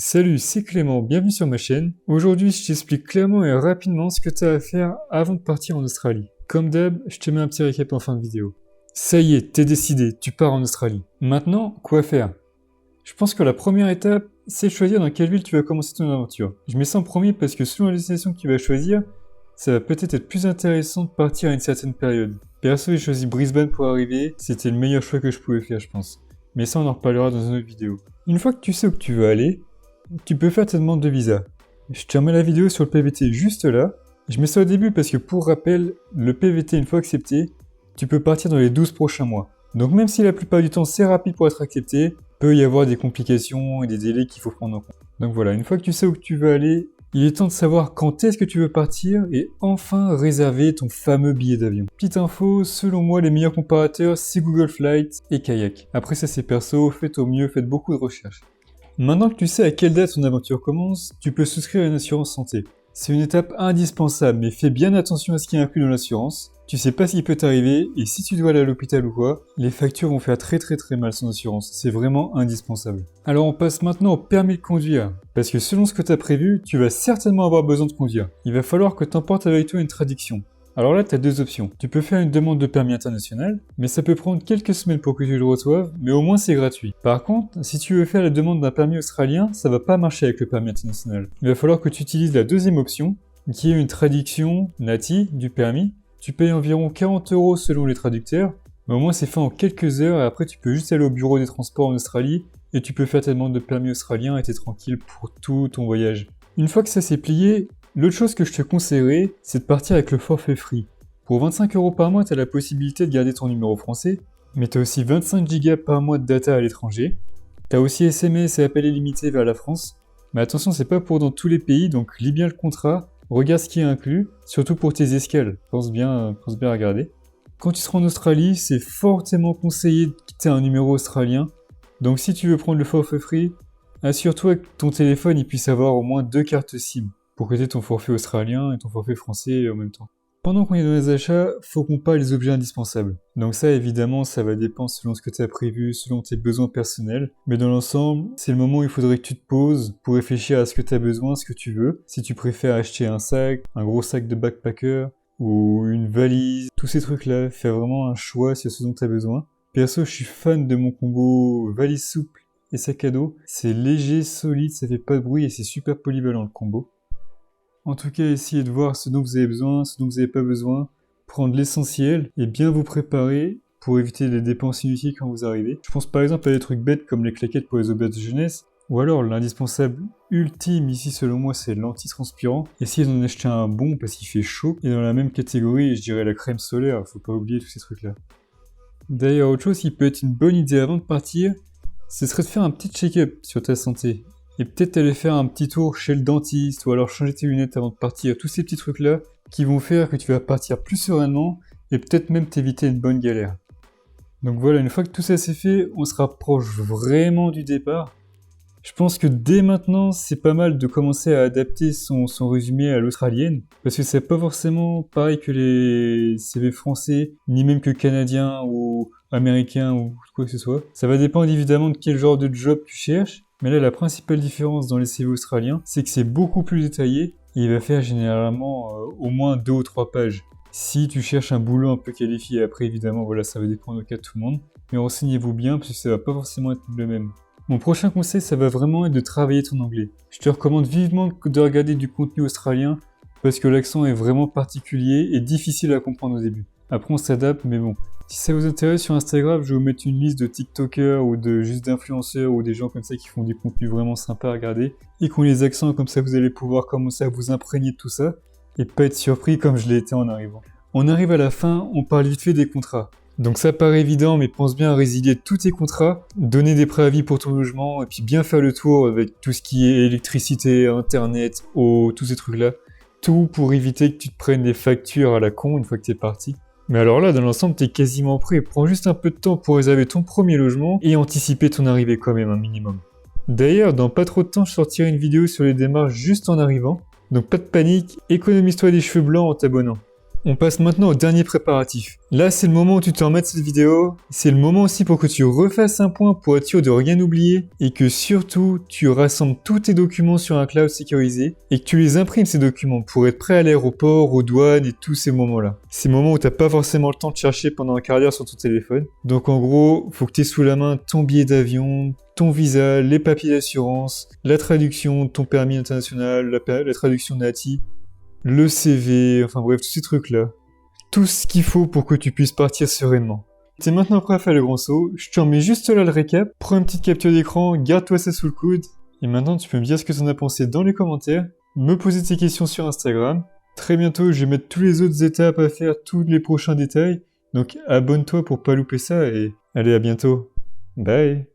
Salut, c'est Clément, bienvenue sur ma chaîne. Aujourd'hui, je t'explique clairement et rapidement ce que tu as à faire avant de partir en Australie. Comme d'hab, je te mets un petit récap en fin de vidéo. Ça y est, t'es décidé, tu pars en Australie. Maintenant, quoi faire? Je pense que la première étape, c'est choisir dans quelle ville tu vas commencer ton aventure. Je mets ça en premier parce que selon la destination que tu vas choisir, ça va peut-être être plus intéressant de partir à une certaine période. Perso, j'ai choisi Brisbane pour arriver, c'était le meilleur choix que je pouvais faire, je pense. Mais ça, on en reparlera dans une autre vidéo. Une fois que tu sais où tu veux aller, tu peux faire ta demande de visa. Je te remets la vidéo sur le PVT juste là. Je mets ça au début parce que pour rappel, le PVT une fois accepté, tu peux partir dans les 12 prochains mois. Donc même si la plupart du temps c'est rapide pour être accepté, peut y avoir des complications et des délais qu'il faut prendre en compte. Donc voilà, une fois que tu sais où tu veux aller, il est temps de savoir quand est-ce que tu veux partir et enfin réserver ton fameux billet d'avion. Petite info, selon moi les meilleurs comparateurs c'est Google Flights et Kayak. Après ça c'est perso, faites au mieux, faites beaucoup de recherches. Maintenant que tu sais à quelle date ton aventure commence, tu peux souscrire à une assurance santé. C'est une étape indispensable, mais fais bien attention à ce qui est inclus dans l'assurance. Tu sais pas ce qui peut t'arriver, et si tu dois aller à l'hôpital ou quoi, les factures vont faire très mal sans assurance. C'est vraiment indispensable. Alors on passe maintenant au permis de conduire. Parce que selon ce que tu as prévu, tu vas certainement avoir besoin de conduire. Il va falloir que tu emportes avec toi une traduction. Alors là, tu as deux options. Tu peux faire une demande de permis international, mais ça peut prendre quelques semaines pour que tu le reçoives, mais au moins c'est gratuit. Par contre, si tu veux faire la demande d'un permis australien, ça va pas marcher avec le permis international. Il va falloir que tu utilises la deuxième option, qui est une traduction NATI du permis. Tu payes environ 40 € selon les traducteurs, mais au moins c'est fait en quelques heures et après tu peux juste aller au bureau des transports en Australie et tu peux faire ta demande de permis australien et t'es tranquille pour tout ton voyage. Une fois que ça s'est plié, l'autre chose que je te conseillerais, c'est de partir avec le forfait free. Pour 25 € par mois, tu as la possibilité de garder ton numéro français, mais tu as aussi 25 Go par mois de data à l'étranger. Tu as aussi SMS et appels illimités vers la France. Mais attention, c'est pas pour dans tous les pays, donc lis bien le contrat, regarde ce qui est inclus, surtout pour tes escales. Pense bien à regarder. Quand tu seras en Australie, c'est fortement conseillé de quitter un numéro australien. Donc si tu veux prendre le forfait free, assure-toi que ton téléphone il puisse avoir au moins 2 cartes SIM. Pour que tu aies ton forfait australien et ton forfait français en même temps. Pendant qu'on est dans les achats, faut qu'on parle des objets indispensables. Donc ça, évidemment, ça va dépendre selon ce que tu as prévu, selon tes besoins personnels. Mais dans l'ensemble, c'est le moment où il faudrait que tu te poses pour réfléchir à ce que tu as besoin, ce que tu veux. Si tu préfères acheter un sac, un gros sac de backpacker, ou une valise, tous ces trucs-là, fais vraiment un choix sur ce dont tu as besoin. Perso, je suis fan de mon combo valise souple et sac à dos. C'est léger, solide, ça fait pas de bruit et c'est super polyvalent le combo. En tout cas, essayez de voir ce dont vous avez besoin, ce dont vous n'avez pas besoin, prendre l'essentiel et bien vous préparer pour éviter les dépenses inutiles quand vous arrivez. Je pense par exemple à des trucs bêtes comme les claquettes pour les auberges de jeunesse, ou alors l'indispensable ultime ici selon moi c'est l'antitranspirant. Essayez d'en acheter un bon parce qu'il fait chaud, et dans la même catégorie je dirais la crème solaire, faut pas oublier tous ces trucs là. D'ailleurs autre chose qui peut être une bonne idée avant de partir, ce serait de faire un petit check-up sur ta santé. Et peut-être aller faire un petit tour chez le dentiste ou alors changer tes lunettes avant de partir. Tous ces petits trucs-là qui vont faire que tu vas partir plus sereinement et peut-être même t'éviter une bonne galère. Donc voilà, une fois que tout ça c'est fait, on se rapproche vraiment du départ. Je pense que dès maintenant, c'est pas mal de commencer à adapter son résumé à l'australienne. Parce que c'est pas forcément pareil que les CV français, ni même que canadiens ou américains ou quoi que ce soit. Ça va dépendre évidemment de quel genre de job tu cherches. Mais là, la principale différence dans les CV australiens, c'est que c'est beaucoup plus détaillé et il va faire généralement au moins 2 ou 3 pages. Si tu cherches un boulot un peu qualifié, après évidemment, voilà, ça va dépendre au cas de tout le monde. Mais renseignez-vous bien parce que ça va pas forcément être le même. Mon prochain conseil, ça va vraiment être de travailler ton anglais. Je te recommande vivement de regarder du contenu australien parce que l'accent est vraiment particulier et difficile à comprendre au début. Après, on s'adapte, mais bon. Si ça vous intéresse sur Instagram, je vais vous mettre une liste de TikTokers ou de juste d'influenceurs ou des gens comme ça qui font du contenu vraiment sympa à regarder et qui ont les accents comme ça vous allez pouvoir commencer à vous imprégner de tout ça et pas être surpris comme je l'ai été en arrivant. On arrive à la fin, on parle vite fait des contrats. Donc ça paraît évident, mais pense bien à résilier tous tes contrats, donner des préavis pour ton logement et puis bien faire le tour avec tout ce qui est électricité, internet, eau, tous ces trucs-là. Tout pour éviter que tu te prennes des factures à la con une fois que t'es parti. Mais alors là, dans l'ensemble, t'es quasiment prêt. Prends juste un peu de temps pour réserver ton premier logement et anticiper ton arrivée quand même un minimum. D'ailleurs, dans pas trop de temps, je sortirai une vidéo sur les démarches juste en arrivant. Donc pas de panique, économise-toi des cheveux blancs en t'abonnant. On passe maintenant au dernier préparatif. Là, c'est le moment où tu te remets de cette vidéo. C'est le moment aussi pour que tu refasses un point pour être sûr de rien oublier et que surtout, tu rassembles tous tes documents sur un cloud sécurisé et que tu les imprimes ces documents pour être prêt à l'aéroport, aux douanes et tous ces moments-là. Ces moments où t'as pas forcément le temps de chercher pendant un quart d'heure sur ton téléphone. Donc en gros, faut que tu aies sous la main ton billet d'avion, ton visa, les papiers d'assurance, la traduction, ton permis international, la traduction NATI, le CV, enfin bref, tous ces trucs-là. Tout ce qu'il faut pour que tu puisses partir sereinement. T'es maintenant prêt à faire le grand saut, je te remets juste là le récap, prends une petite capture d'écran, garde-toi ça sous le coude, et maintenant tu peux me dire ce que t'en as pensé dans les commentaires, me poser tes questions sur Instagram. Très bientôt, je vais mettre tous les autres étapes à faire, tous les prochains détails, donc abonne-toi pour pas louper ça, et allez, à bientôt. Bye.